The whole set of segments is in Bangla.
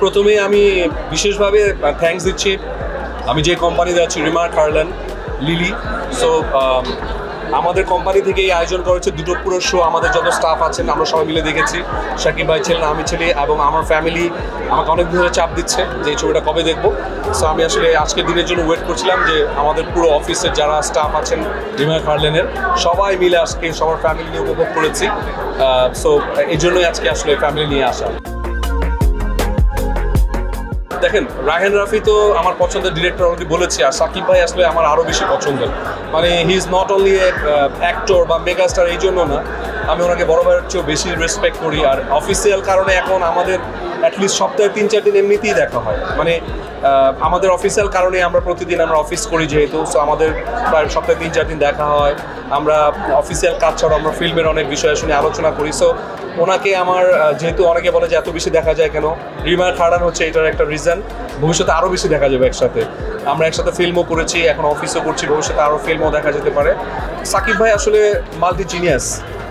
প্রথমে আমি বিশেষভাবে থ্যাঙ্কস দিচ্ছি আমি যে কোম্পানিতে আছি রিমার্ক হারল্যান্ড লিলি। সো আমাদের কোম্পানি থেকে এই আয়োজন করেছে দুটো পুরো শো। আমাদের যত স্টাফ আছেন আমরা সবাই মিলে দেখেছি। শাকিব ভাই ছিলেন, আমি ছিলি এবং আমার ফ্যামিলি আমাকে অনেক ধরে চাপ দিচ্ছে যে এই ছবিটা কবে দেখবো। সো আমি আসলে আজকের দিনের জন্য ওয়েট করছিলাম যে আমাদের পুরো অফিসের যারা স্টাফ আছেন রিমার্ক হারল্যান্ডের সবাই মিলে আজকে সবার ফ্যামিলি নিয়ে উপভোগ করেছি। সো এই জন্যই আজকে আসলে ফ্যামিলি নিয়ে আসা। দেখেন, রায়হান রাফি তো আমার পছন্দের ডিরেক্টর অলরেডি বলেছি, আর শাকিব ভাই আসলে আমার আরও বেশি পছন্দের। মানে he is not only actor বা মেগাস্টার, এই জন্য না, আমি ওনাকে বড় ভাইয়ের চেয়েও বেশি রেসপেক্ট করি। আর অফিসিয়াল কারণে এখন আমাদের অ্যাটলিস্ট সপ্তাহে 3-4 দিন এমনিতেই দেখা হয়। মানে আমাদের অফিসিয়াল কারণে আমরা প্রতিদিন আমরা অফিস করি যেহেতু, সো আমাদের প্রায় সপ্তাহে 3-4 দিন দেখা হয়। আমরা অফিসিয়াল কাজ ছাড়া আমরা ফিল্মের অনেক বিষয় শুনে আলোচনা করি। সো ওনাকে আমার যেহেতু অনেকে বলে যে এত বেশি দেখা যায় কেন, রিমার্ক হারল্যান্ড হচ্ছে এটার একটা রিজন। ভবিষ্যতে আরও বেশি দেখা যাবে একসাথে। আমরা একসাথে ফিল্মও করেছি, এখন অফিসও করছি, ভবিষ্যতে আরও ফিল্মও দেখা যেতে পারে। শাকিব ভাই আসলে মাল্টি জিনিয়াস।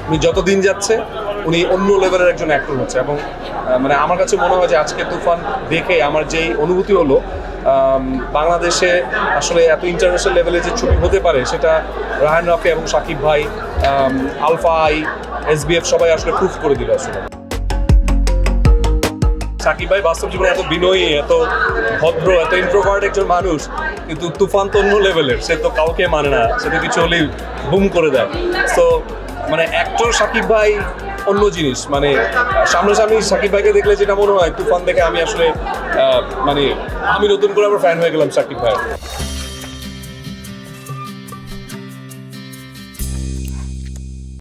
উনি যত দিন যাচ্ছে উনি অন্য লেভেলের একজন অ্যাক্টর হচ্ছে। এবং মানে আমার কাছে মনে হয় যে আজকে তুফান দেখে আমার যেই অনুভূতি হলো, বাংলাদেশে আসলে এত ইন্টারন্যাশনাল লেভেলে যে ছবি হতে পারে সেটা রায়হান রাফি এবং শাকিব ভাই, আলফা আই, SBF সবাই আসলে প্রুফ করে দিল। আসলে শাকিব ভাই বাস্তব জীবনে এত বিনয়ী, এত ভদ্র, এত ইন্ট্রোভার্ট একজন মানুষ, কিন্তু তুফান তো অন্য লেভেলের। সে তো কাউকে মানে না, সে তো কিছু হলেই বুম করে দেয়। সো মানে অ্যাক্টর শাকিব ভাই অন্য জিনিস। মানে সামনাসামনি শাকিব ভাইকে দেখলে যেটা মনে হয়, তুফান দেখে আমি আসলে মানে আমি নতুন করে আবার ফ্যান হয়ে গেলাম শাকিব ভাই।